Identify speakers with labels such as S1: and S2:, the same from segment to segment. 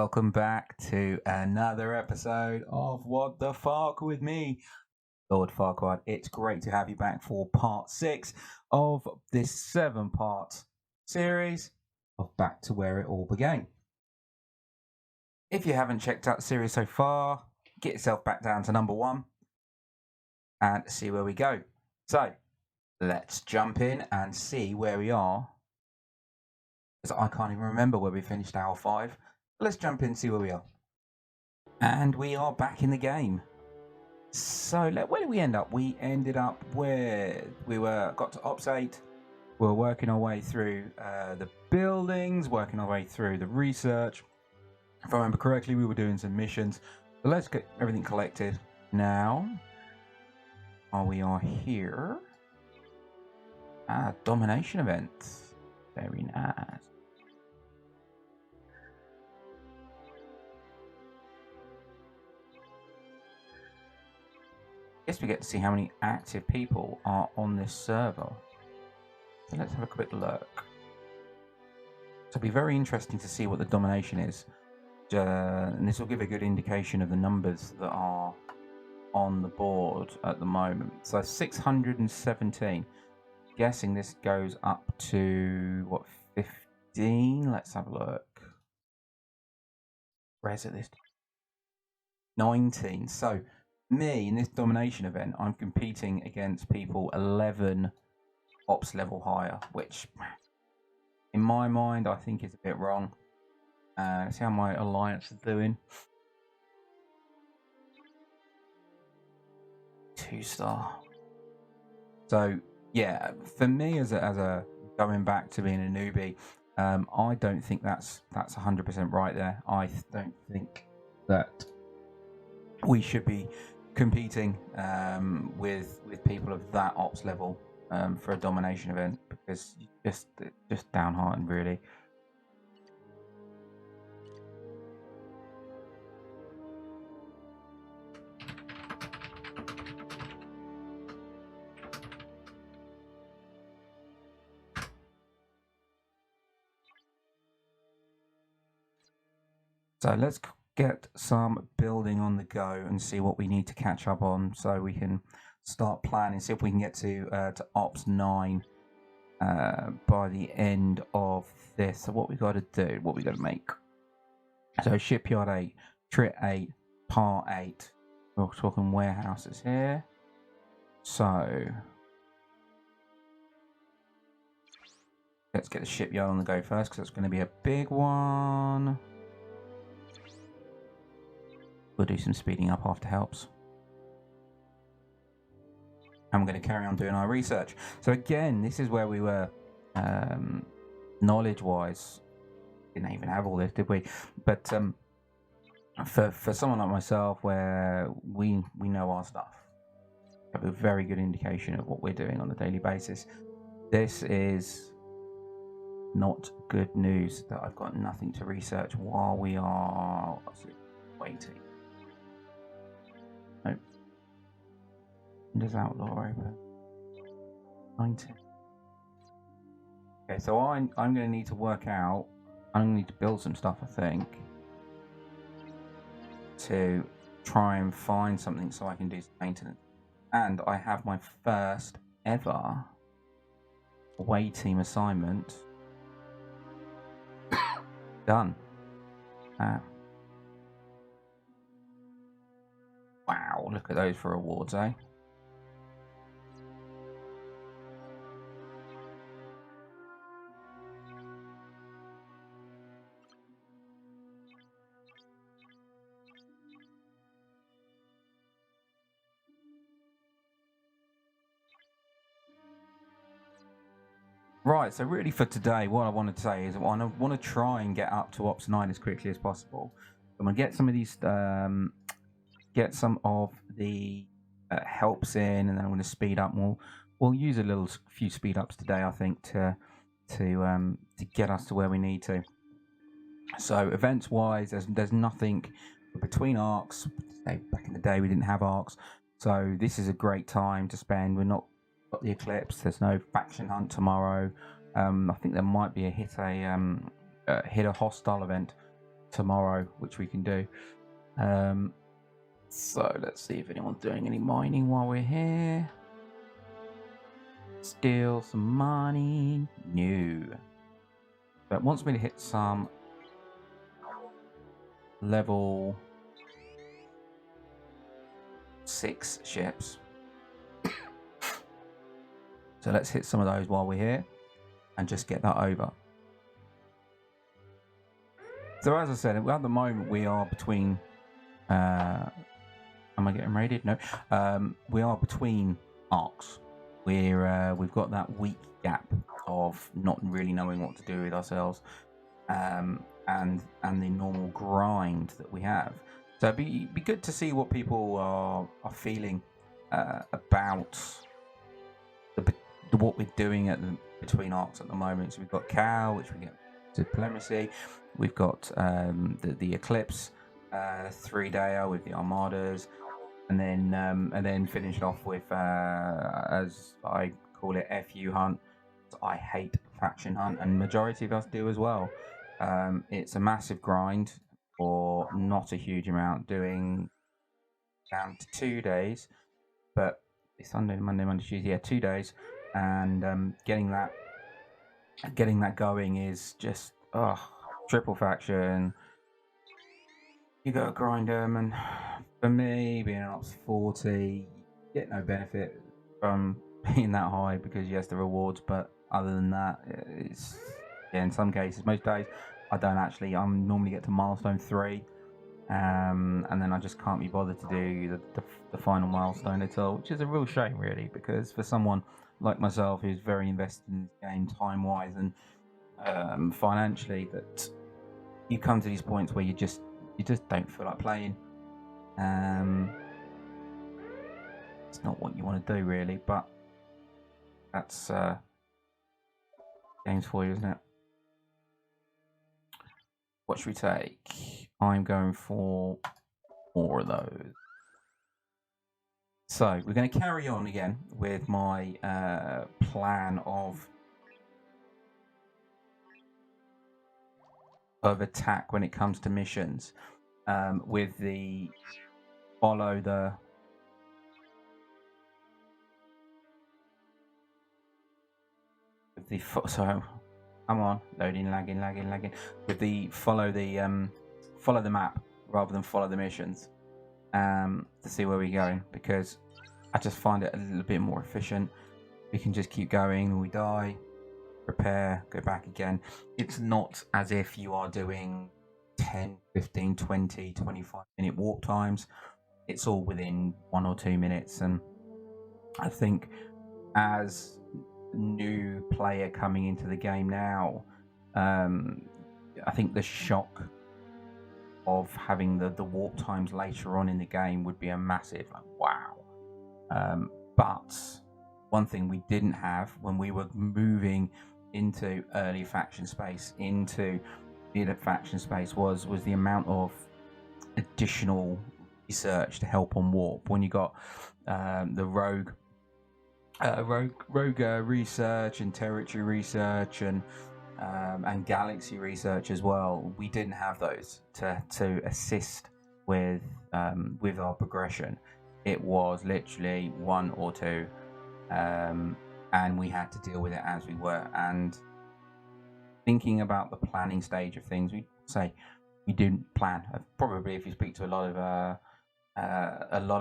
S1: welcome back to another episode of What the Farq with me, Lord Farquaad. It's great to have you back for part 6 of this 7-part series of Back to Where It All Began. If you haven't checked out the series so far, get yourself back down to number 1 and see where we go. So, let's jump in and see where we are. Because I can't even remember where we finished hour 5. Let's jump in and see where we are. And we are back in the game. So where did we end up? We ended up where we got to Ops 8. We were working our way through the buildings, working our way through the research. If I remember correctly, we were doing some missions. So let's get everything collected now. We are here. Domination event. Very nice. Guess we get to see how many active people are on this server. So let's have a quick look. So it'll be very interesting to see what the domination is. And this will give a good indication of the numbers that are on the board at the moment. So 617. Guessing this goes up to, what, 15? Let's have a look. Where's it this? 19. So me, in this domination event, I'm competing against people 11 ops level higher, which in my mind I think is a bit wrong. Let's see how my alliance is doing. 2-star. So yeah, for me as a going back to being a newbie, I don't think that's 100% right there. I don't think that we should be competing with people of that ops level for a domination event, because just downhearted really. So let's get some building on the go and see what we need to catch up on, so we can start planning, see if we can get to Ops 9 by the end of this. So what we got to do, what we got to make. So Shipyard 8, Trit 8, Part 8. We're talking warehouses here. So let's get the shipyard on the go first, because it's going to be a big one. We'll do some speeding up after helps. And we're going to carry on doing our research. So again, this is where we were knowledge-wise. Didn't even have all this, did we? But for someone like myself, where we know our stuff, we have a very good indication of what we're doing on a daily basis. This is not good news that I've got nothing to research while we are waiting. Nope. Windows Outlaw open. 19. Okay, so I'm going to need to work out. I'm going to need to build some stuff, I think, to try and find something so I can do some maintenance. And I have my first ever away team assignment done. Wow, look at those for rewards, eh? Right, so really for today, what I want to say is I want to try and get up to Ops 9 as quickly as possible. I'm going to get some of these, get some of the helps in, and then I'm going to speed up. We'll use a few speed ups today, I think, to get us to where we need to. So events wise, there's nothing between arcs. Back in the day, we didn't have arcs, so this is a great time to spend. We're not got the eclipse. There's no faction hunt tomorrow. I think there might be a hit a hostile event tomorrow, which we can do. So let's see if anyone's doing any mining while we're here. Steal some money. No. But it wants me to hit some level 6 ships. So let's hit some of those while we're here and just get that over. So as I said, at the moment we are between... am I getting raided? No. We are between arcs. We've got that week gap of not really knowing what to do with ourselves, and the normal grind that we have. So it'd be good to see what people are feeling about what we're doing between arcs at the moment. So we've got Cal, which we get diplomacy. We've got the Eclipse 3-dayer with the Armadas, and then finish off with as I call it, FU hunt. I hate faction hunt, and majority of us do as well. It's a massive grind for not a huge amount, doing down to 2 days, but it's Sunday, Monday, Tuesday, yeah, 2 days, and getting that going is just triple faction. You got to grind them, and for me, being an ops 40, you get no benefit from being that high because yes, the rewards, but other than that, it's in some cases, most days, I don't actually. I'm normally get to milestone 3, and then I just can't be bothered to do the final milestone at all, which is a real shame, really, because for someone like myself who's very invested in this game time-wise and financially, that you come to these points where you just don't feel like playing. It's not what you want to do, really, but that's games for you, isn't it? What should we take? I'm going for 4 of those. So we're going to carry on again with my plan of attack when it comes to missions, with the follow the so come on, loading, lagging, with the follow the map rather than follow the missions, to see where we're going, because I just find it a little bit more efficient. We can just keep going, and we die, prepare, go back again. It's not as if you are doing 10, 15, 20, 25 minute warp times. It's all within 1 or 2 minutes, and I think as new player coming into the game now, I think the shock of having the warp times later on in the game would be a massive wow. But one thing we didn't have when we were moving into early faction space, into mid faction space, was the amount of additional research to help on warp. When you got the rogue research and territory research and galaxy research as well, we didn't have those to assist with our progression. It was literally 1 or 2, and we had to deal with it as we were. And thinking about the planning stage of things, we say we didn't plan. Probably, if you speak to a lot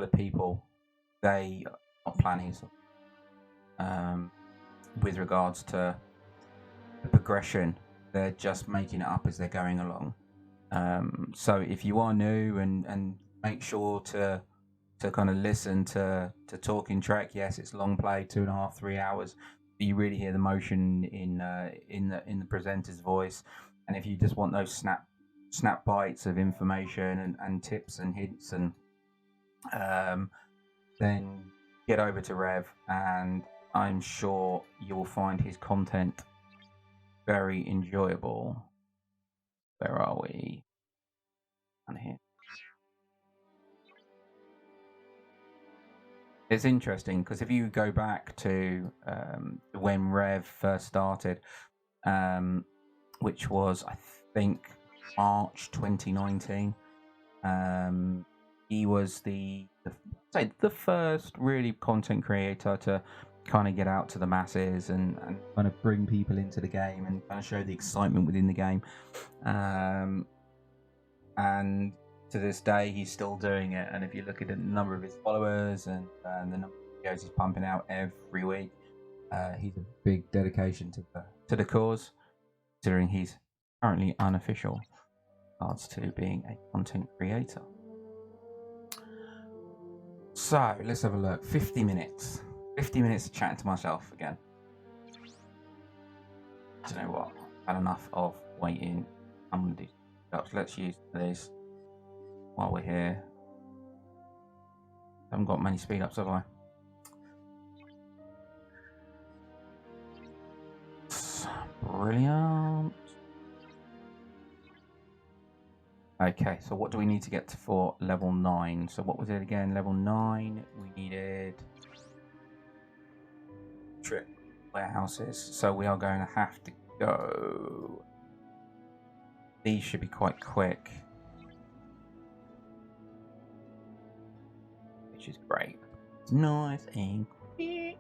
S1: of people, they are planning with regards to the progression. They're just making it up as they're going along. So if you are new, and make sure to kind of listen to Talking Trek. Yes, it's long play, 2.5, 3 hours. But you really hear the motion in the presenter's voice. And if you just want those snap bites of information and tips and hints, and then get over to Rev, and I'm sure you will find his content very enjoyable. Where are we? On here. It's interesting because if you go back to when Rev first started, which was, I think, March 2019. He was the first really content creator to kind of get out to the masses and kind of bring people into the game and kind of show the excitement within the game. And to this day, he's still doing it. And if you look at the number of his followers and the number of videos he's pumping out every week, he's a big dedication to the cause, considering he's currently unofficial in regards to being a content creator. So let's have a look. 50 minutes. 50 minutes of chatting to myself again. Do you know what? I've had enough of waiting. I'm going to do stuff. So let's use this while we're here. I haven't got many speed ups, have I? Brilliant. Okay, so what do we need to get to for level 9? So what was it again? Level 9, we needed trip warehouses. So we are going to have to go. These should be quite quick, which is great. It's nice and quick.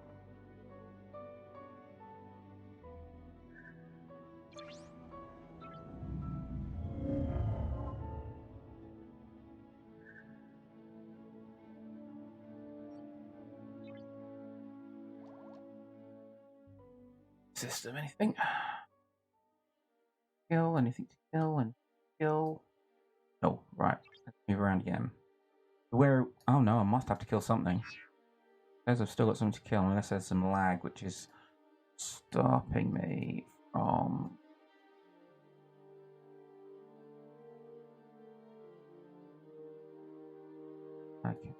S1: System, anything? Kill, anything to kill and kill. Oh, right. Let's move around again. Where? Oh no, I must have to kill something. Because I've still got something to kill, unless there's some lag, which is stopping me from. Okay.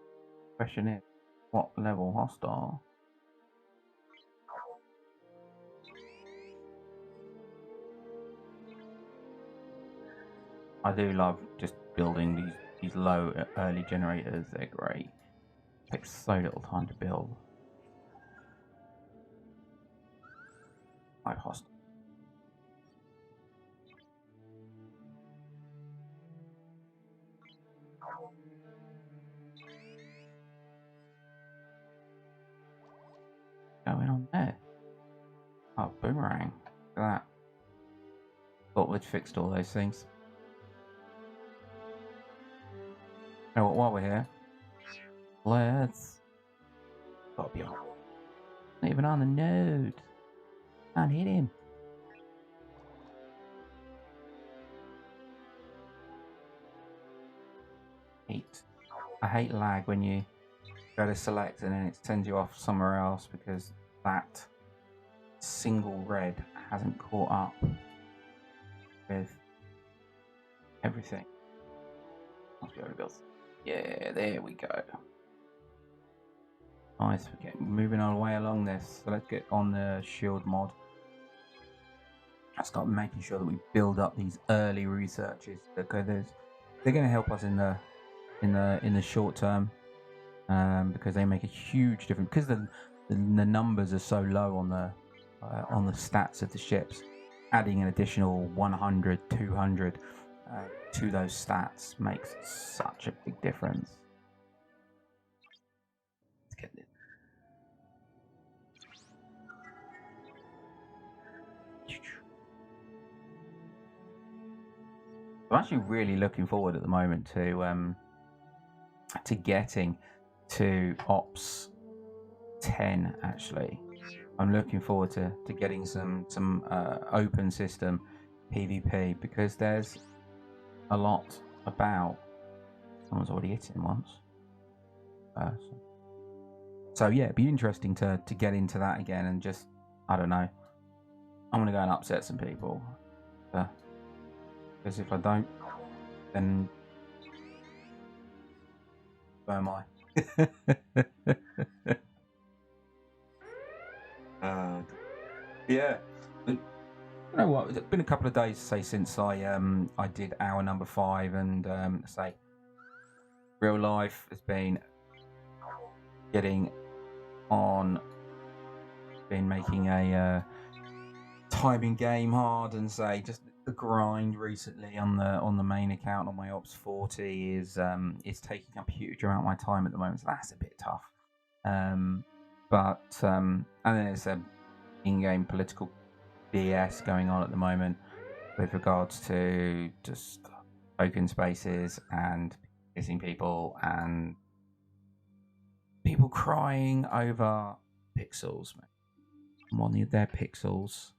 S1: Question is, what level hostile? I do love just building these low early generators. They're great. It takes so little time to build. Hostile. Going on there? Oh, boomerang. Look at that. Thought we'd fixed all those things. Oh, while we're here, let's. Gotta be on. Not even on the node. Can't hit him. I hate lag when you go to select and then it sends you off somewhere else because that single red hasn't caught up with everything. Must be able to build. Yeah, there we go. Nice, we're moving our way along this. So let's get on the shield mod. Let's start making sure that we build up these early researches because they're going to help us in the short term, because they make a huge difference. Because the numbers are so low on the stats of the ships, adding an additional 100, 200 to those stats makes such a big difference. Let's get this. I'm actually really looking forward at the moment to getting to Ops 10. Actually, I'm looking forward to getting some open system PvP because there's a lot about. Someone's already hit him once. So yeah, it'd be interesting to get into that again and just, I don't know. I'm gonna go and upset some people. Because if I don't, then where am I? Yeah. You know what? It's been a couple of days, say, since I did hour number 5, and say, real life has been getting on, been making a timing game hard, and say just the grind recently on the main account on my Ops 40 is taking up a huge amount of my time at the moment, so that's a bit tough. And then there's a in-game political BS going on at the moment with regards to just open spaces and kissing people and people crying over pixels. Come on, they're pixels.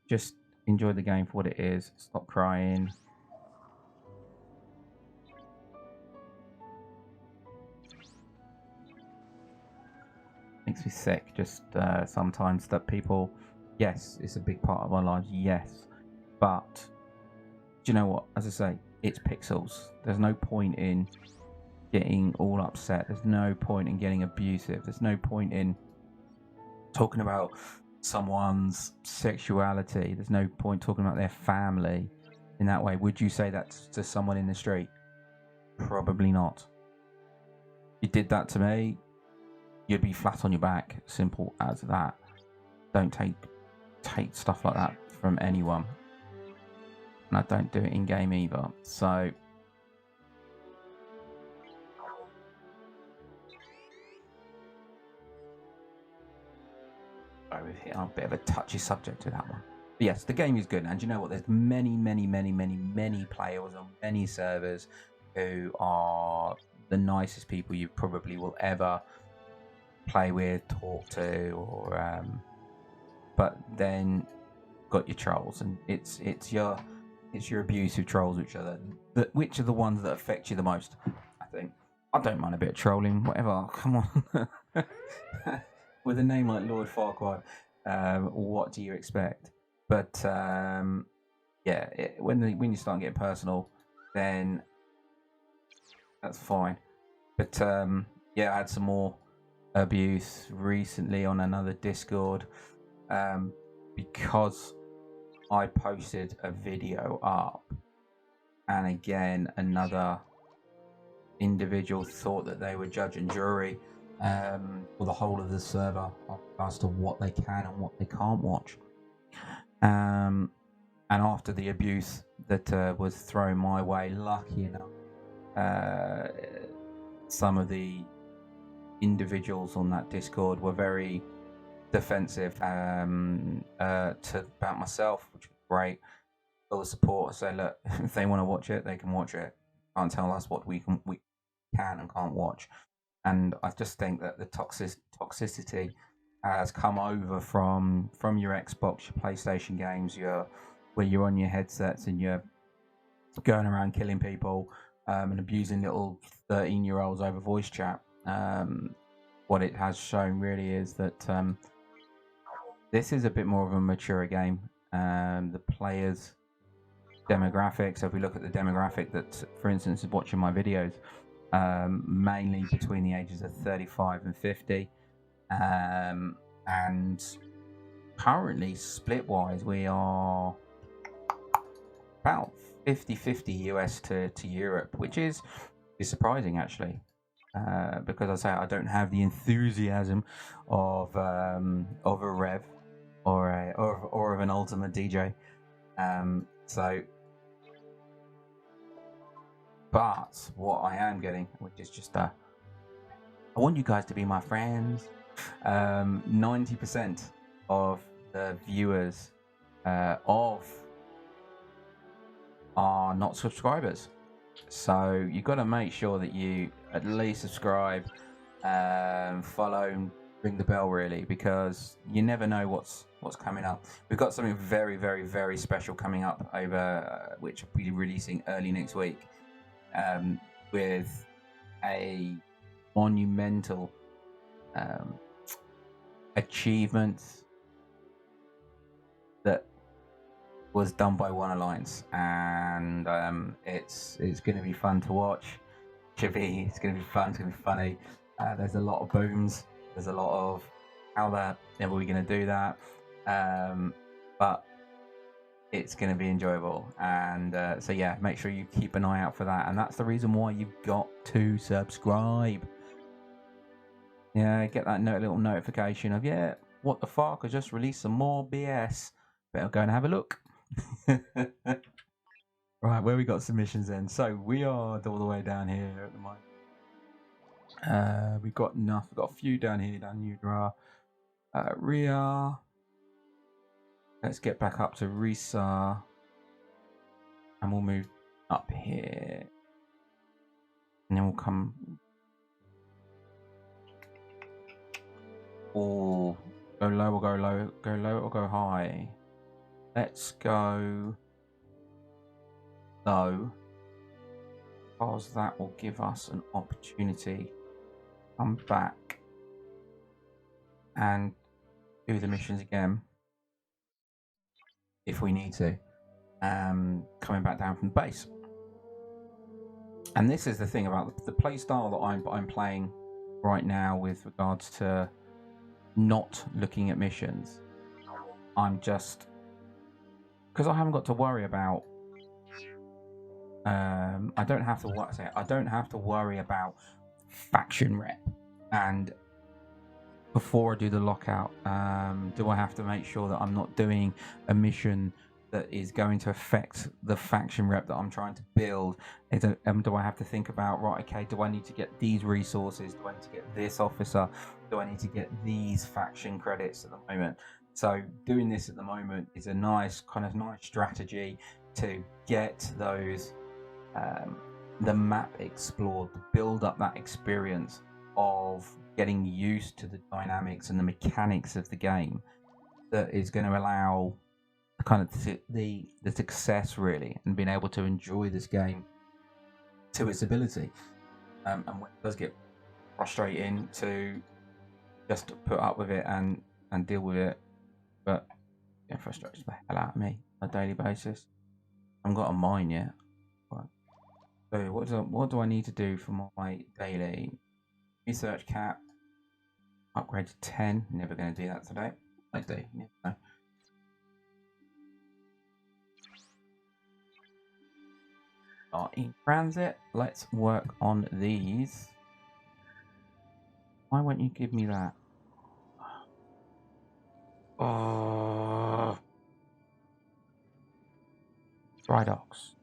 S1: Just enjoy the game for what it is. Stop crying. Makes me sick just sometimes that people, yes, it's a big part of our lives, yes, but do you know what, as I say, it's pixels. There's no point in getting all upset. There's no point in getting abusive. There's no point in talking about someone's sexuality. There's no point talking about their family in that way. Would you say that to someone in the street? Probably not. If you did that to me, you'd be flat on your back. Simple as that. Don't take stuff like that from anyone. And I don't do it in game either. So we've hit on a bit of a touchy subject with that one. But yes, the game is good, and you know what? There's many players on many servers who are the nicest people you probably will ever play with, talk to, or but then got your trolls, and it's your abusive trolls which are the ones that affect you the most. I think I don't mind a bit of trolling, whatever. Come on. With a name like Lord Farquaad, what do you expect? But yeah, when you start getting personal, then that's fine. But yeah, I had some more abuse recently on another Discord because I posted a video up, and again another individual thought that they were judge and jury for the whole of the server as to what they can and what they can't watch. And after the abuse that was thrown my way, lucky enough, some of the individuals on that Discord were very defensive about myself, which was great. All the support, I say, look, if they want to watch it, they can watch it. Can't tell us what we can and can't watch. And I just think that the toxicity has come over from your Xbox, your PlayStation games, where you're on your headsets and you're going around killing people and abusing little 13-year-olds over voice chat. What it has shown really is that this is a bit more of a mature game. The players' demographic. So if we look at the demographic that, for instance, is watching my videos, mainly between the ages of 35 and 50, and currently split-wise we are about 50-50 US to Europe, which is surprising actually, because I say I don't have the enthusiasm of a Rev or of an Ultimate DJ, so. But what I am getting, which is just I want you guys to be my friends. 90% of the viewers are not subscribers. So you've got to make sure that you at least subscribe, follow, and ring the bell really, because you never know what's coming up. We've got something very, very, very special coming up over which will be releasing early next week. With a monumental achievement that was done by One Alliance, and it's going to be fun to watch. It's going to be fun. It's going to be funny. There's a lot of booms. There's a lot of how are we going to do that? But it's going to be enjoyable, and so yeah, make sure you keep an eye out for that, and that's the reason why you've got to subscribe. Yeah, get that little notification of, yeah, what the Farq has just released some more BS. Better go and have a look. Right, where we got submissions then? So we are all the way down here at the moment. We've got enough. We've got a few down here, down Udra, Ria. Let's get back up to Risa, and we'll move up here, and then we'll come. Or go low or go low, go low or go high. Let's go low, because that will give us an opportunity to come back and do the missions again if we need to, coming back down from the base. And this is the thing about the play style that I'm playing right now with regards to not looking at missions. I'm just, because I haven't got to worry about I don't have to worry about faction rep, and before I do the lockout, do I have to make sure that I'm not doing a mission that is going to affect the faction rep that I'm trying to build? Do I have to think about, right, okay, do I need to get these resources? Do I need to get this officer? Do I need to get these faction credits at the moment? So doing this at the moment is a nice strategy to get those the map explored, to build up that experience of getting used to the dynamics and the mechanics of the game, that is going to allow the success really, and being able to enjoy this game to its ability. And when it does get frustrating, to just put up with it and deal with it. But it frustrates the hell out of me on a daily basis. I haven't got a mine yet. So what do I need to do for my daily research cap? Upgrade to 10. Never going to do that today. I do. Yeah. In transit. Let's work on these. Why won't you give me that? Oh, dry docks.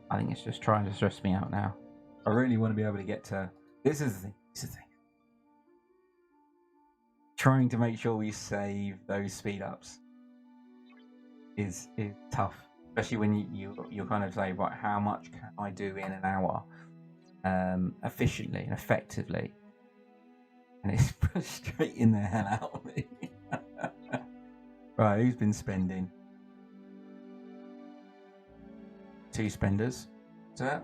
S1: I think it's just trying to stress me out now. I really want to be able to get to. This is the thing. Trying to make sure we save those speed ups is tough, especially when you're kind of say, right, how much can I do in an hour, efficiently and effectively, and it's frustrating the hell out of me. Right, who's been spending? 2 spenders. Is that?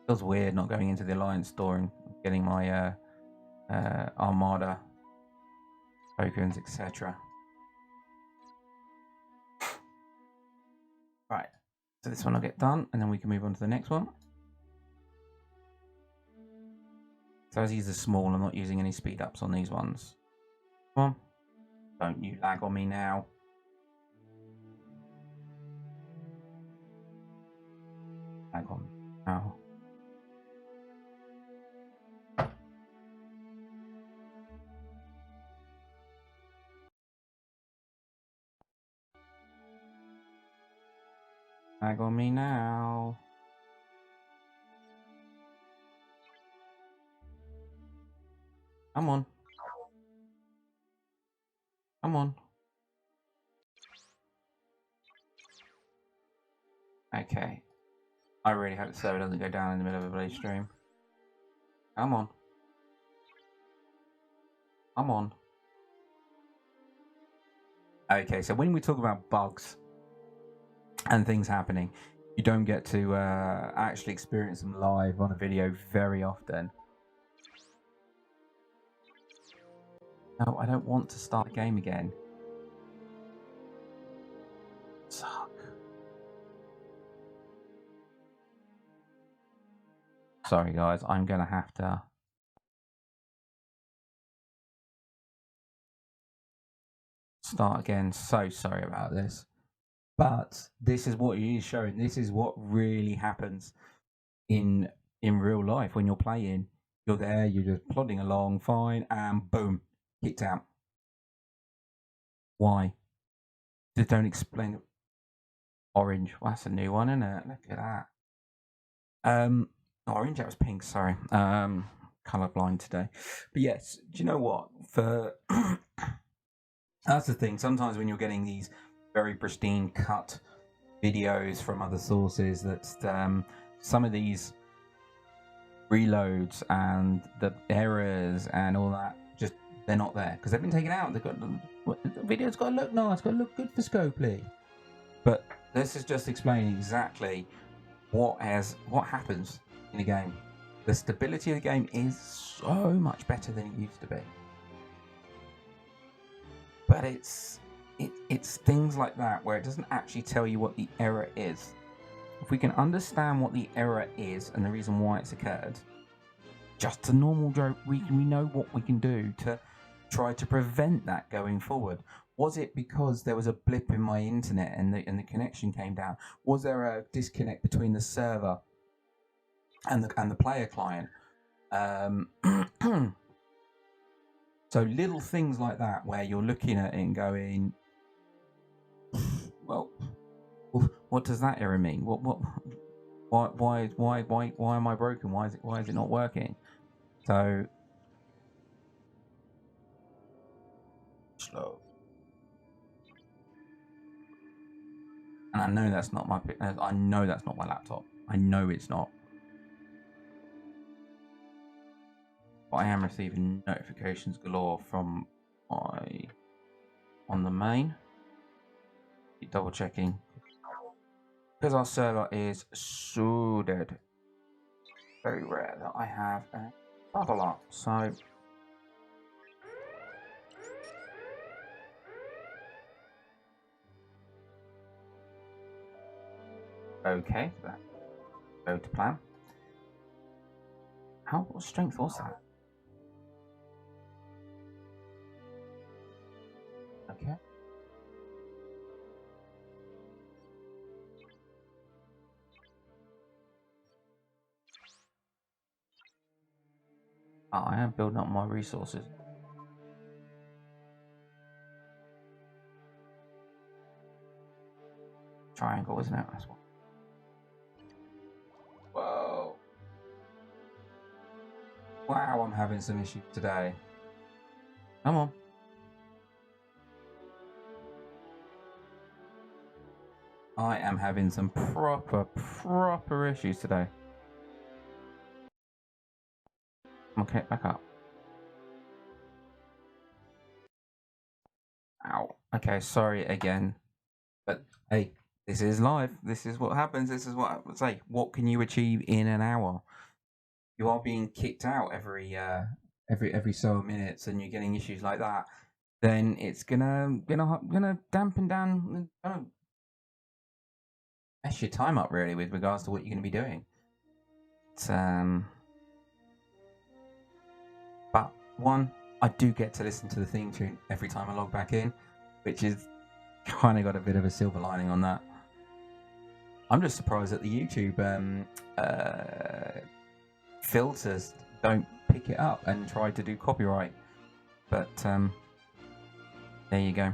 S1: Feels weird not going into the Alliance store and getting my Armada tokens, etc. Right, so this one will get done, and then we can move on to the next one. So as these are small, I'm not using any speed ups on these ones. Come on, don't you lag on me now. Lag on me now. Lag on me now. Come on. Come on. Okay. I really hope the server doesn't go down in the middle of a blade stream. Come on. Come on. Okay, so when we talk about bugs and things happening, you don't get to actually experience them live on a video very often. No, I don't want to start the game again. Suck. Sorry guys, I'm gonna have to start again. So sorry about this. But this is what you showing. This is what really happens in real life when you're playing. You're there, you're just plodding along, fine, and boom, kicked out. Why? They don't explain it. Orange. Well, that's a new one, isn't it? Look at that. Orange. That was pink. Sorry. Colorblind today. But yes, do you know what? For that's the thing. Sometimes when you're getting these very pristine cut videos from other sources, that some of these reloads and the errors and all that, just they're not there because they've been taken out. They've got the video's got to look nice, got to look good for Scopely. But this is just explaining exactly what happens in a game. The stability of the game is so much better than it used to be. But it's things like that where it doesn't actually tell you what the error is. If we can understand what the error is and the reason why it's occurred, just a normal joke, we know what we can do to try to prevent that going forward. Was it because there was a blip in my internet and the connection came down? Was there a disconnect between the server and the player client? So little things like that where you're looking at it and going, well, what does that error mean? Why am I broken? Why is it not working? So slow. And I know that's not my laptop. I know it's not. But I am receiving notifications galore from on the main. Keep double checking. Because our server is so dead. Very rare that I have a bubble up. So okay, that go to plan. What strength was that? Okay. Oh, I am building up my resources. Triangle, isn't it? That's what. Whoa. Wow, I'm having some issues today. Come on. I am having some proper issues today. Okay, back up. Ow. Okay, sorry again. But hey, this is live. This is what happens. This is what I would say. What can you achieve in an hour? You are being kicked out every so minutes, and you're getting issues like that. Then it's gonna dampen down, gonna mess your time up really with regards to what you're gonna be doing. But one, I do get to listen to the theme tune every time I log back in, which is kind of got a bit of a silver lining on that. I'm just surprised that the YouTube filters don't pick it up and try to do copyright. But there you go.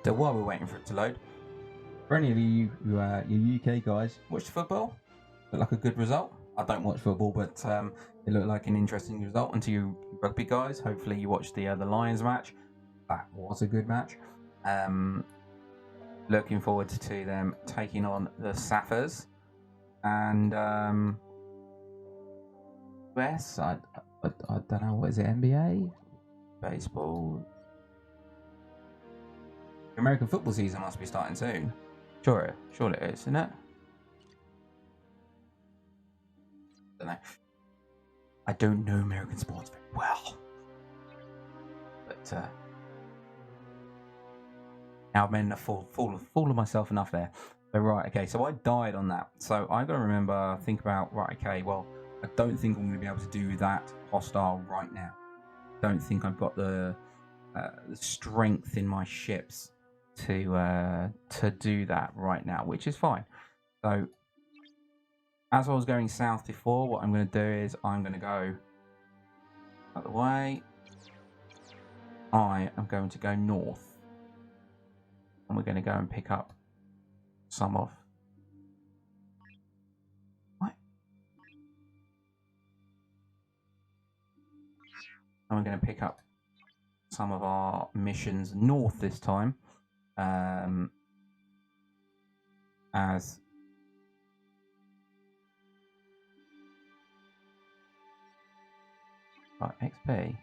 S1: So while we're waiting for it to load, for any of you UK guys watched football, looked like a good result. I don't watch football, but it looked like an interesting result. And to you rugby guys, hopefully you watched the Lions match. That was a good match. Looking forward to them taking on the Saffers. And US, I don't know, what is it, NBA? Baseball. The American football season must be starting soon. Sure it is, isn't it? I don't know American sports very well. But now I'm in a fool of myself enough there. So right, okay, so I died on that. So I gotta think about, right, okay, well, I don't think I'm gonna be able to do that hostile right now. don't think I've got the strength in my ships to do that right now, which is fine. So as I was going south before, what I'm going to do is I'm going to go out the way. I am going to go north, and we're going to go and pick up some of. What? And we're going to pick up some of our missions north this time, as got XP.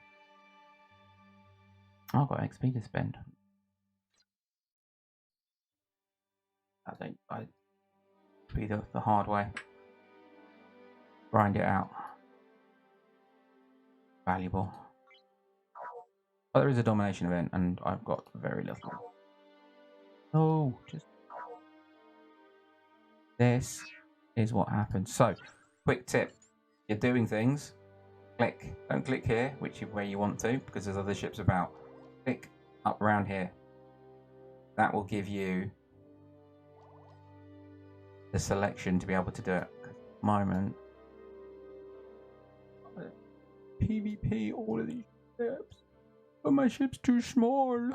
S1: I've got XP to spend. I think I be the hard way. Grind it out. Valuable. But there is a domination event, and I've got very little. Oh, just this is what happens. So, quick tip: you're doing things. Click. Don't click here, which is where you want to, because there's other ships about. Click up around here. That will give you the selection to be able to do it. At the moment, PvP all of these ships, but my ship's too small.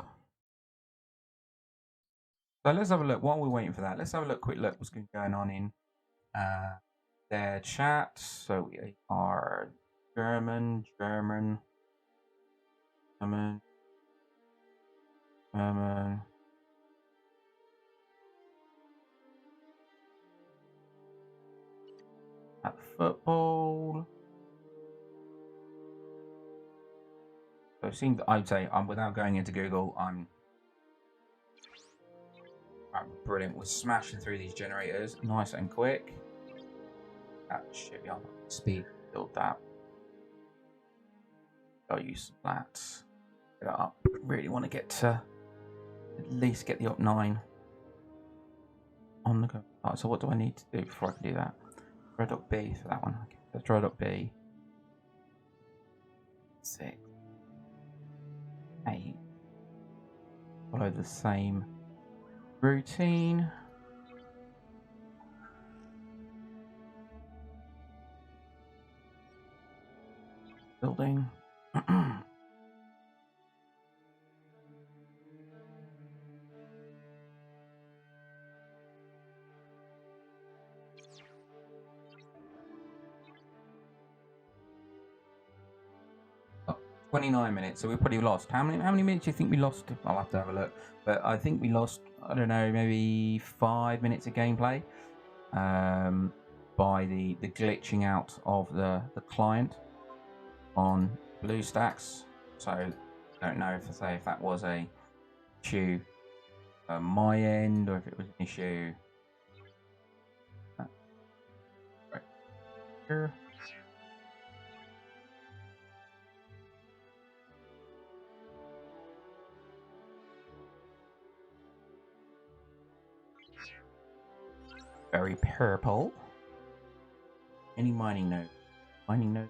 S1: So let's have a look. While we're waiting for that, let's have a look. Quick look. What's going on in their chat? So we are German. At football. So it seems I'd say without going into Google, I'm brilliant. We're smashing through these generators nice and quick. That should be on speed. Build that. I'll use that. Get it up. Really want to get to at least get the up 9 on the go. Oh, so what do I need to do before I can do that? Dry dock B for that one. Okay, so dry dock B. 6, 8. Follow the same routine. Building. Oh, 29 minutes, so we probably lost. How many minutes do you think we lost? I'll have to have a look. But I think we lost, I don't know, maybe 5 minutes of gameplay. By the glitching out of the client on BlueStacks. So I don't know if that was a issue on my end or if it was an issue right here. Very purple. Any mining node? Mining node.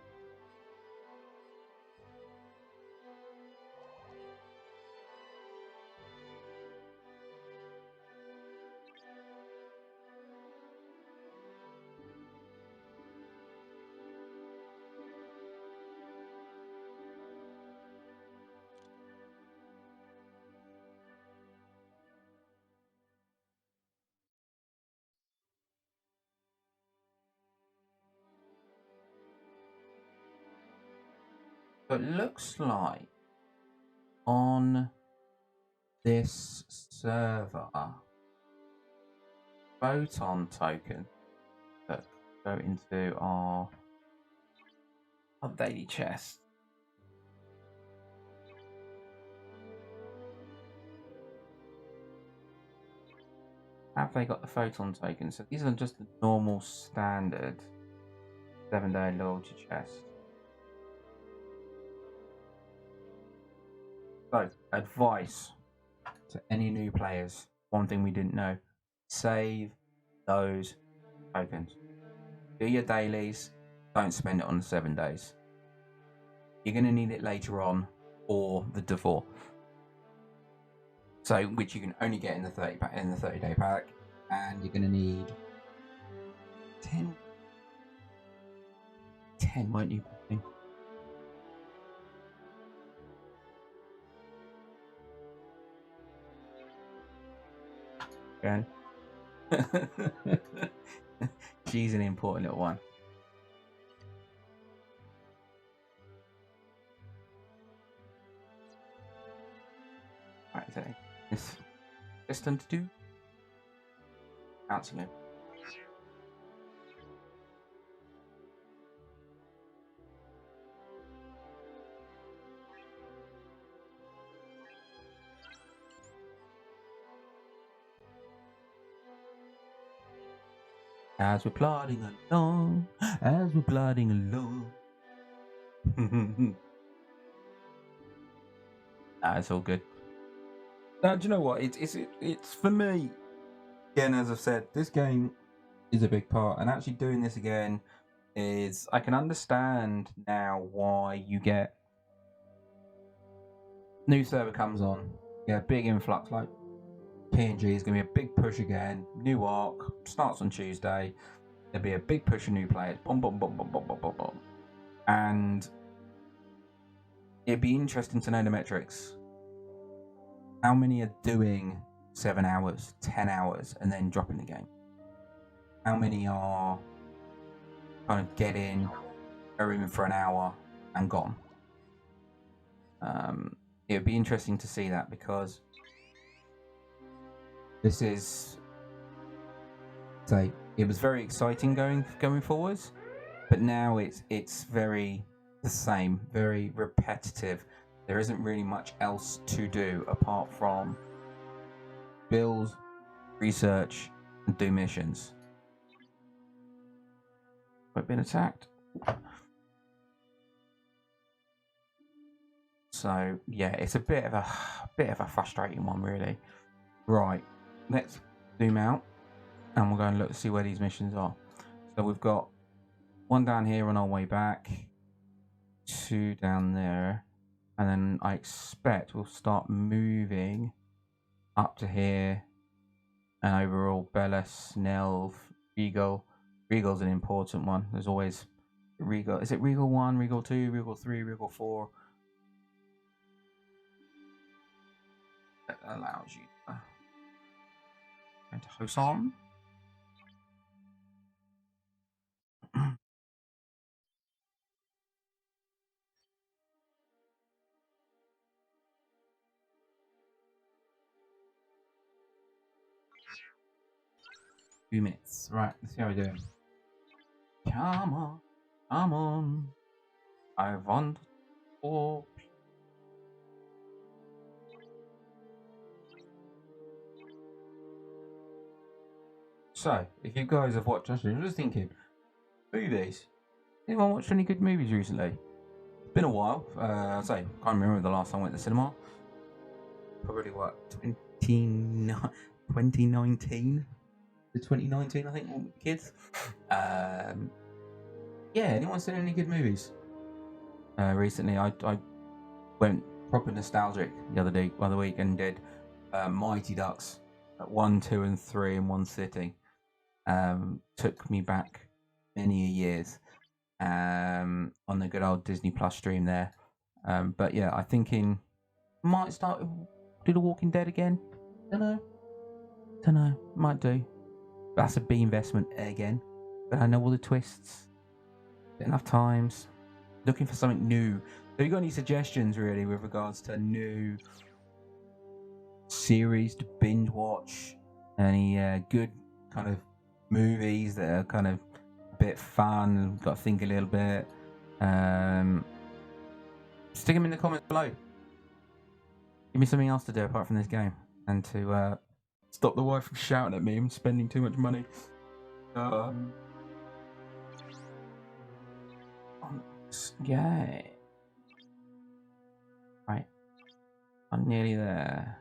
S1: So it looks like on this server, photon token that go into our daily chest. Have they got the photon token? So these are just the normal standard 7-day loyalty chest. So, advice to any new players. One thing we didn't know. Save those tokens. Do your dailies. Don't spend it on the 7 days. you're going to need it later on, or the D4. So, which you can only get in the 30-day pack, and you're going to need 10, won't you? Again. She's an important little one. Right, so this just done to do. Bouncing it. As we're plodding along, It's all good. Now, do you know what? It's for me. Again, as I've said, this game is a big part, and actually doing this again is I can understand now why you get new server comes on, yeah, big influx like PNG is going to be a big push again. New arc starts on Tuesday. There'll be a big push of new players. Boom, boom, boom, boom, boom, boom, boom, boom. And it'd be interesting to know the metrics. How many are doing 7 hours, 10 hours, and then dropping the game? How many are kind of get in, are in for an hour, and gone? It would be interesting to see that, because this is, say, it was very exciting going forwards, but now it's very the same, very repetitive. There isn't really much else to do apart from build, research, and do missions. I've been attacked. So yeah, it's a bit of a frustrating one, really. Right, let's zoom out, and we'll go and look to see where these missions are. So we've got one down here on our way back, 2 down there, and then I expect we'll start moving up to here, and overall Bellis, Nelv, Regal. Regal's an important one. There's always Regal. Is it Regal 1, Regal 2, Regal 3, Regal 4? That allows you to Hosan. Few minutes. Right, let's see how we're doing. Come on, come on. I want to. So, if you guys have watched, I'm just thinking, movies. Anyone watched any good movies recently? It's been a while. I say, can't remember the last time I went to the cinema. Probably what, 2019? The 2019, I think, with the kids. Yeah, anyone seen any good movies? Recently, I went proper nostalgic the other week and did Mighty Ducks at 1, 2, and 3 in one sitting. Took me back many years on the good old Disney Plus stream there. But yeah, I thinking might start do The Walking Dead again. Don't know, might do. That's a B investment again, but I know all the twists. Enough times. Looking for something new. Have you got any suggestions, really, with regards to new series to binge watch? Any good kind of movies that are kind of a bit fun? Got to think a little bit. Stick them in the comments below. Give me something else to do apart from this game, and to stop the wife from shouting at me and spending too much money. Yeah. Right. I'm nearly there.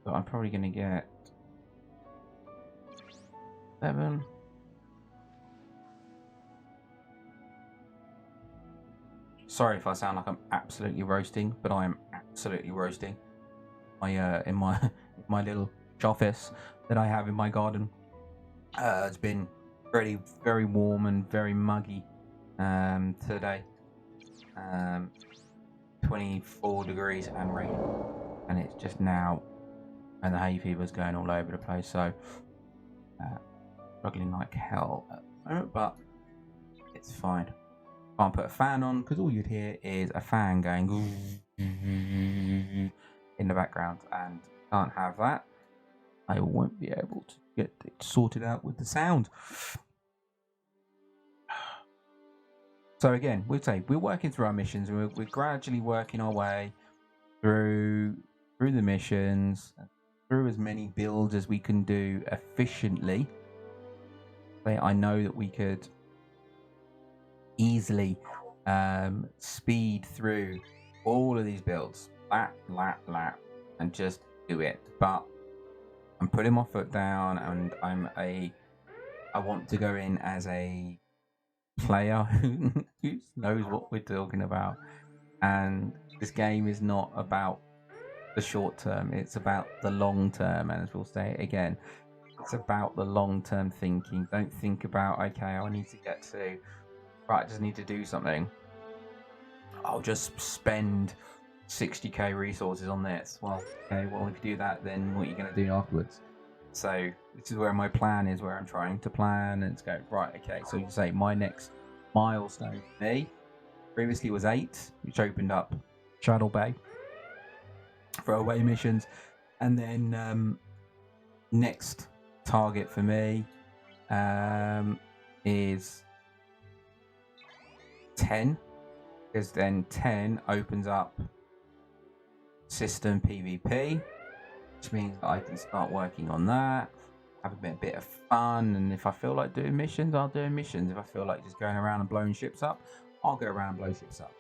S1: But I'm probably going to get 7. Sorry if I sound like I'm absolutely roasting, but I am absolutely roasting. In my my little office that I have in my garden. It's been very warm and very muggy today. 24 degrees and rain, and it's just now, and the hay fever's going all over the place. So struggling like hell at the moment, but it's fine. Can't put a fan on because all you'd hear is a fan going in the background, and can't have that. I won't be able to get it sorted out with the sound. So again, we'd say we're working through our missions, and we're gradually working our way through the missions, through as many builds as we can do efficiently. I know that we could easily speed through all of these builds, lap, and just do it. But I'm putting my foot down, and I want to go in as a player who knows what we're talking about. And this game is not about the short term, it's about the long term. And as we'll say it again, it's about the long term thinking. Don't think about, okay, I need to get to, right, I just need to do something. I'll just spend 60k resources on this. Well, okay, well, if you do that, then what are you going to do afterwards? So this is where my plan is, where I'm trying to plan and go, right, okay, so you say my next milestone for me previously was 8, which opened up Shadow Bay for away missions, and then next target for me is 10, because then 10 opens up system PvP, which means I can start working on that, have a bit of fun, and if I feel like doing missions, I'll do missions. If I feel like just going around and blowing ships up, I'll go around and blow ships up.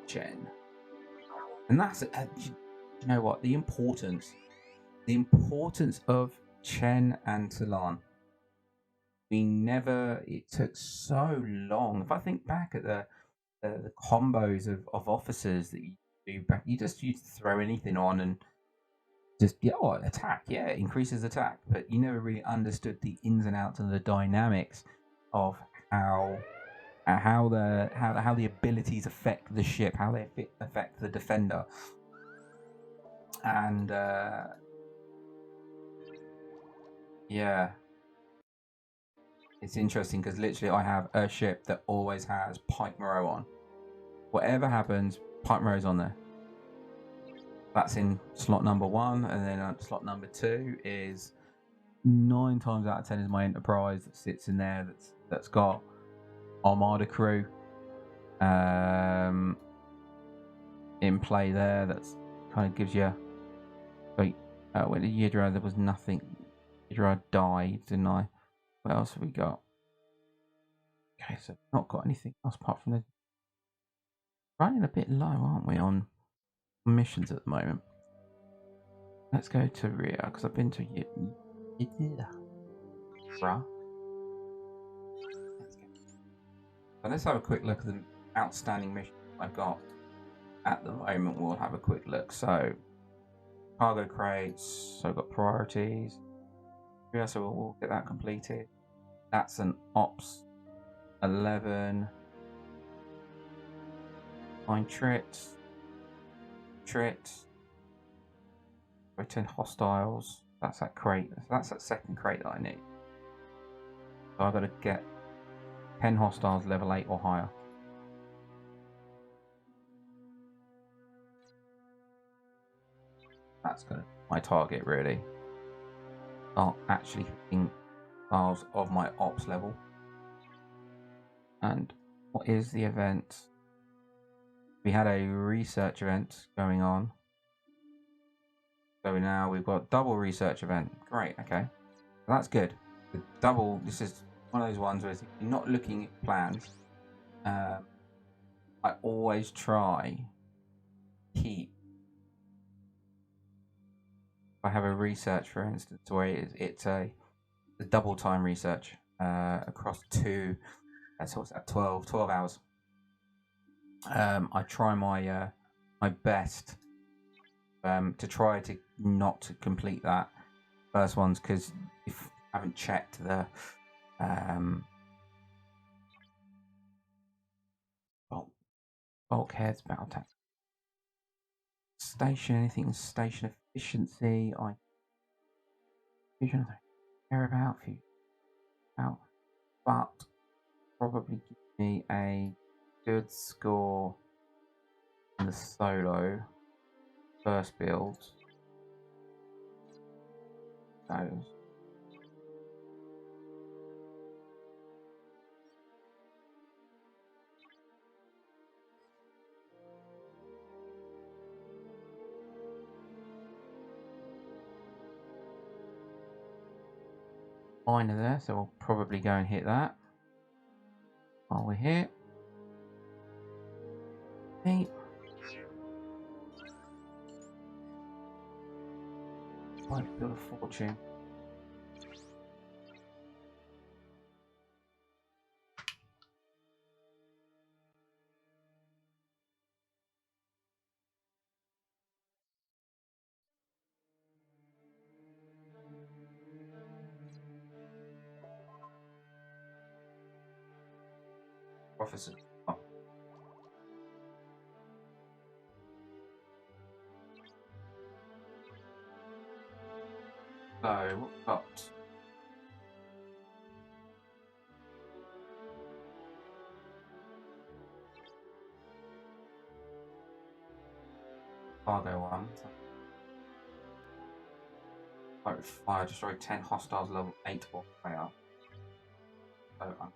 S1: Chen. And that's you know what, the importance of Chen and Talon. It took so long. If I think back at the combos of officers that you do back, you just used to throw anything on and just attack, it increases attack, but you never really understood the ins and outs and the dynamics of how the abilities affect the ship, how they affect the defender. And it's interesting because literally I have a ship that always has Pike Moreau on. Whatever happens, Pike Moreau's on there. That's in slot number 1, and then slot number 2 is 9 times out of 10 is my Enterprise that sits in there. That's got Armada crew in play there. That's kind of gives you. Wait, when the Yidra there was nothing. Yidra died, didn't I? What else have we got? Okay, so not got anything else apart from the. Running a bit low, aren't we, on missions at the moment? Let's go to Rhea, because I've been to Yidra. So let's have a quick look at the outstanding missions I've got at the moment. We'll have a quick look. So cargo crates, so I've got priorities. Yeah, so we'll get that completed. That's an Ops 11. 9 trits. 10 hostiles. That's that crate. That's that second crate that I need. So I've got to get 10 hostiles level 8 or higher. That's going to be my target, really. Start actually hitting stars of my ops level. And what is the event? We had a research event going on. So now we've got double research event. Great, okay. So that's good. The double, this is one of those ones where you're not looking at plans. I always try keep I have a research, for instance, where it's a double time research across two. So what's that? 12 hours. I try my best to try to not complete that first ones, because if I haven't checked the bulkheads, battle tank station, anything station efficiency, I care about but probably give me a good score in the solo first build. Those. Miner there, so we'll probably go and hit that while we're here. Hey. Might build a fortune. Officer. Oh. So we've got cargo one. Fire destroy 10 hostiles level 8 or higher. So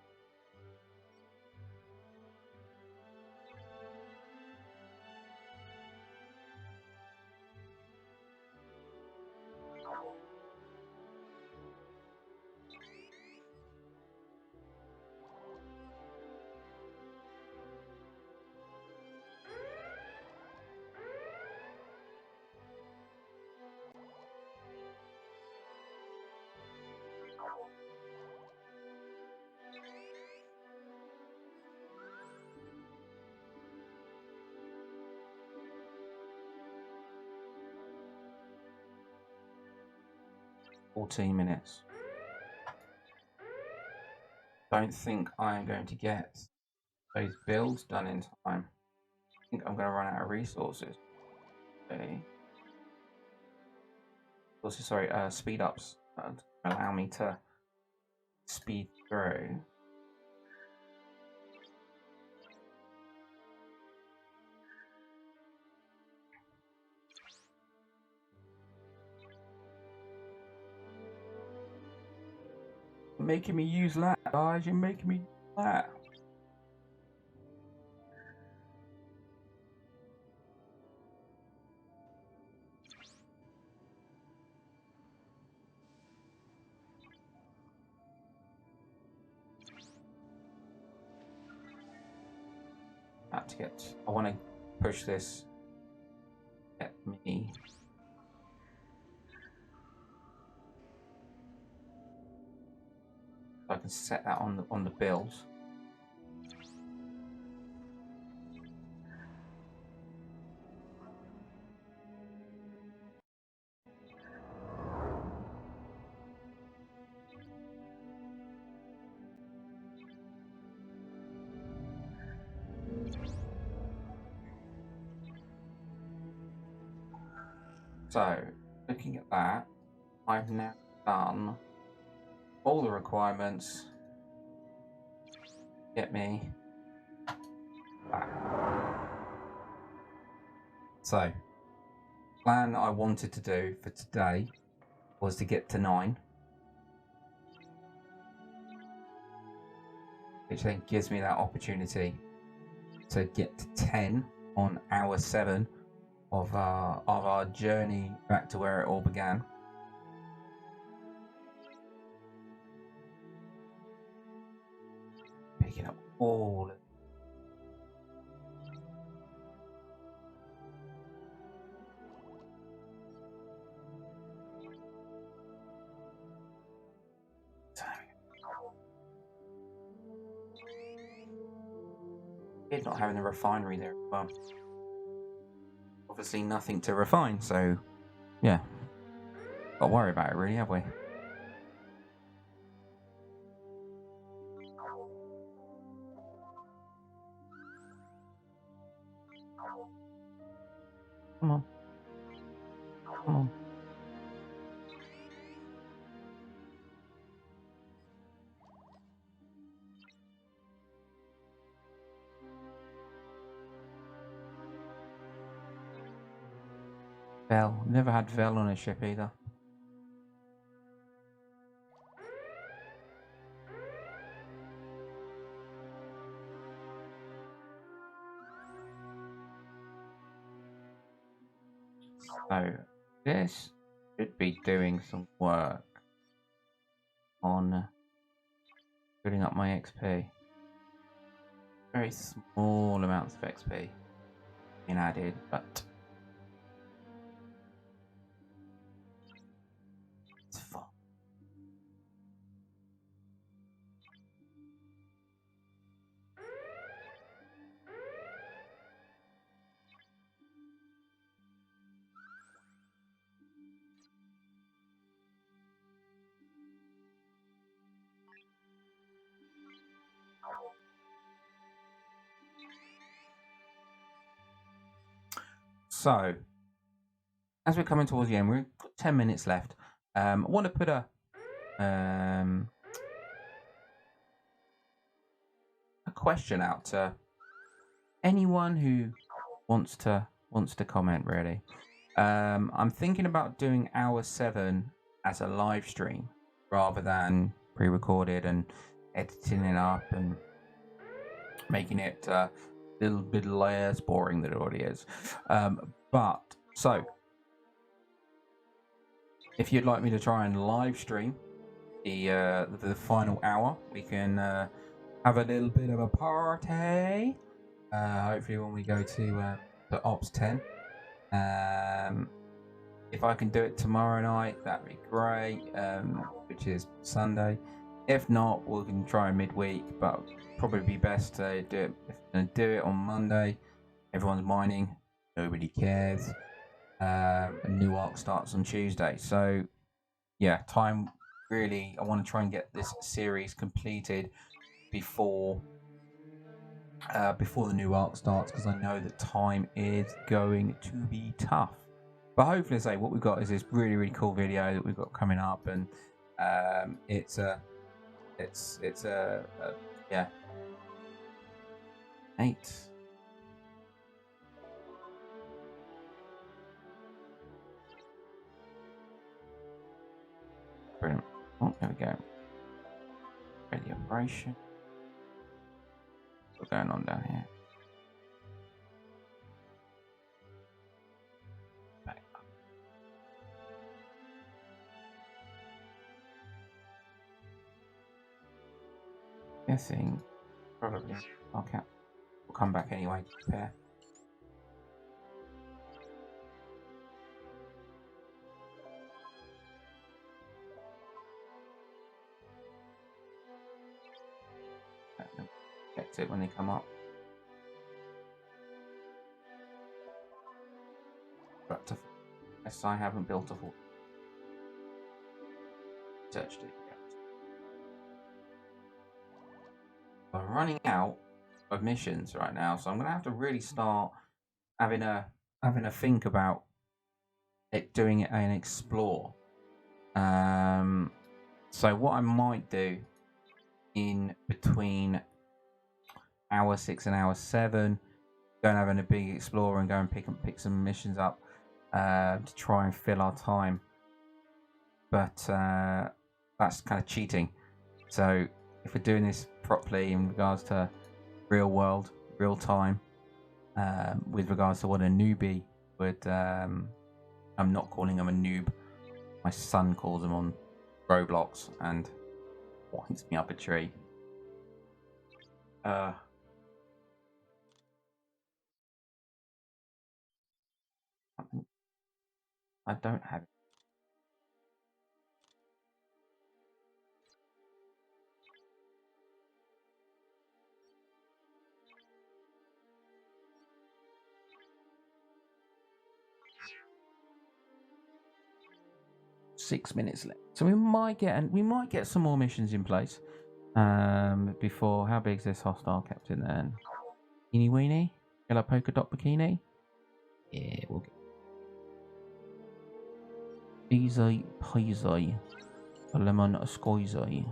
S1: 14 minutes. Don't think I'm going to get those builds done in time. I think I'm going to run out of resources. Okay. Also, sorry, speed ups allow me to speed through. You're making me use that, guys. You're making me use that. I want to push this. Get me. I can set that on the build. So, looking at that, I've now done all the requirements. Get me that. So, plan I wanted to do for today was to get to 9, which then gives me that opportunity to get to 10 on hour 7 of our journey back to where it all began. Picking up all of Weird not having a refinery there. Well, obviously nothing to refine, so yeah. Got to worry about it, really, have we? Come on. Come on. Vel. Never had Vel on a ship either. So, this should be doing some work on building up my XP. Very small amounts of XP being added, but it's fun. So, as we're coming towards the end, we've got 10 minutes left. I want to put a question out to anyone who wants to comment. Really, I'm thinking about doing hour 7 as a live stream rather than pre-recorded and editing it up and making it a little bit less boring than it already is. But so, if you'd like me to try and live stream the final hour, we can have a little bit of a party. Hopefully, when we go to the Ops 10. If I can do it tomorrow night, that'd be great, which is Sunday. If not, we can try midweek, but probably be best to do it. If we're going to do it on Monday, everyone's mining, nobody cares. A new arc starts on Tuesday, so yeah, time really. I want to try and get this series completed before the new arc starts, because I know that time is going to be tough. But hopefully, say what we've got is this really, really cool video that we've got coming up, and it's a yeah, 8. Brilliant. Oh, there we go. Ready operation. What's going on down here? Back up. Guessing probably. Okay, we'll come back anyway to prepare. Get it when they come up. But yes, I haven't built a fort. Searched it yet. I'm running out of missions right now, so I'm gonna have to really start having a think about it, doing it and explore. So what I might do in between hour 6 and hour 7, go and having a big explore and go and pick some missions up to try and fill our time. But that's kind of cheating. So if we're doing this properly in regards to real world, real time, with regards to what a newbie would, I'm not calling him a noob. My son calls him on Roblox and winds me up a tree. I don't have it. 6 minutes left, so we might get some more missions in place. Before, how big is this hostile captain then? Teeny weeny, yellow polka dot bikini. Yeah, we'll get easy peasy, lemon squeezy.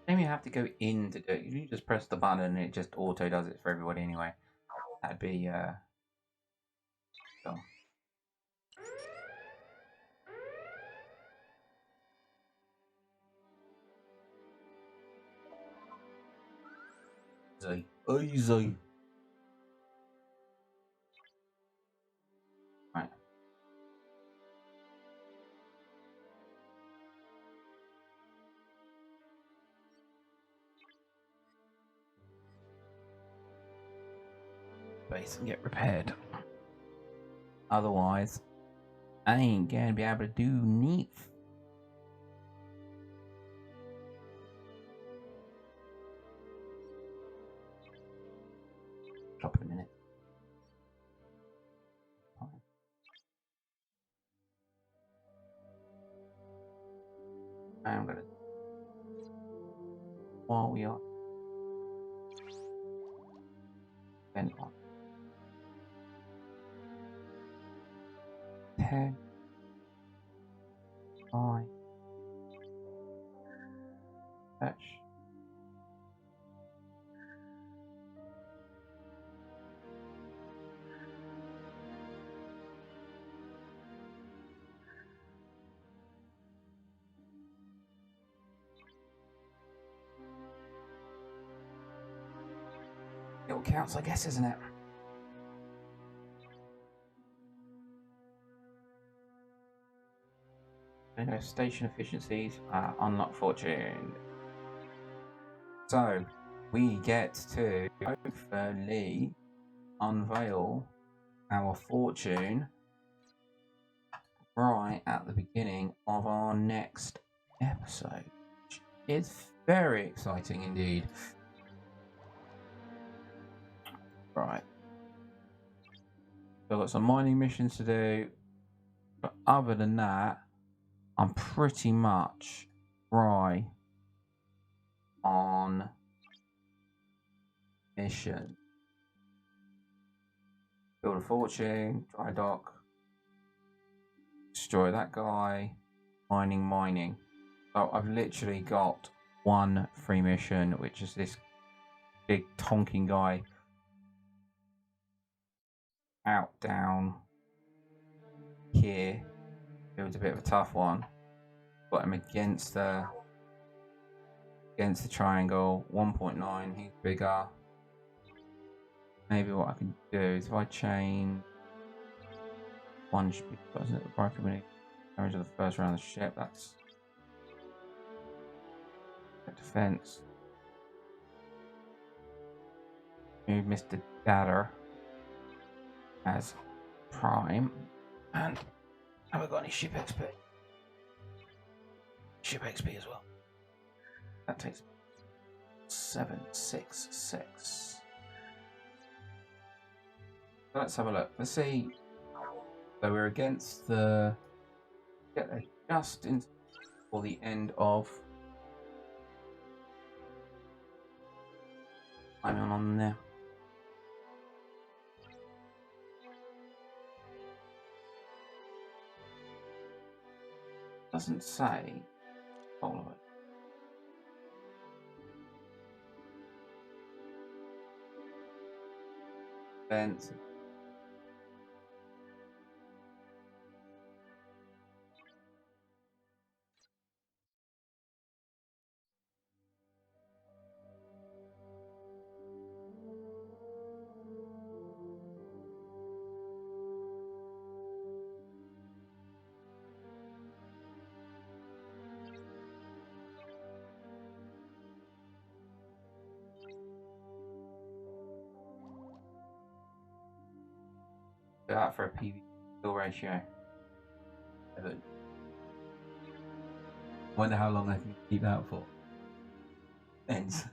S1: Maybe you have to go in to do it. You just press the button and it just auto does it for everybody anyway. That'd be cool. Easy. Right. Base and get repaired. Otherwise, I ain't gonna be able to do neat. Drop in a minute. I'm gonna. While we are. Then on. 10. 5. Touch. It all counts, I guess, isn't it? Okay, station efficiencies, unlock fortune. So, we get to hopefully unveil our fortune right at the beginning of our next episode, which is very exciting indeed. Right. So I've got some mining missions to do, but other than that, I'm pretty much dry on mission. Build a fortune, dry dock, destroy that guy, mining. So I've literally got one free mission, which is this big tonking guy out down here. It was a bit of a tough one. Got him against the triangle. 1.9. He's bigger. Maybe what I can do is if I chain one should be isn't it the broken winning damage of the first round of the ship. That's defense. Move Mr. Data as prime. And have I got any ship XP? Ship XP as well. That takes 766. So let's have a look. Let's see. So we're against the. Get there just in for the end of. I'm on there. Doesn't say all of it. Fence. That for a PV kill ratio. 7. Wonder how long I can keep that for. Ends.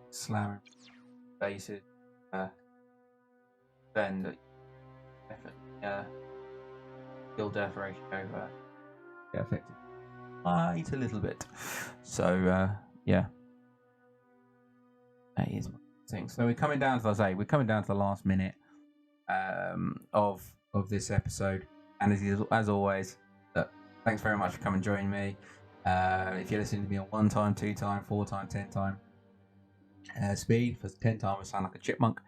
S1: Slamming bases. Then definitely kill death ratio get affected quite a little bit. So yeah. That is my thing. So we're coming down to, we're coming down to the last minute of this episode, and as always, thanks very much for coming and joining me. If you're listening to me on 1 time, 2 time, 4 time, 10 time speed, for 10 time I sound like a chipmunk.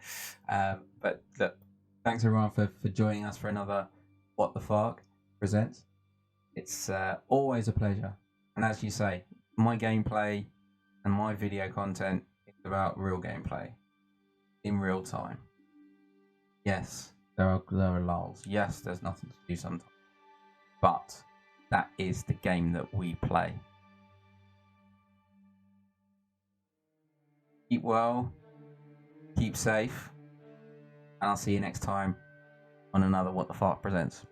S1: But look, thanks everyone for joining us for another What the Farq presents. It's always a pleasure, and as you say, my gameplay and my video content is about real gameplay in real time. Yes, there are lulls. Yes, there's nothing to do sometimes, but that is the game that we play. Keep well, keep safe, and I'll see you next time on another What the Farq presents.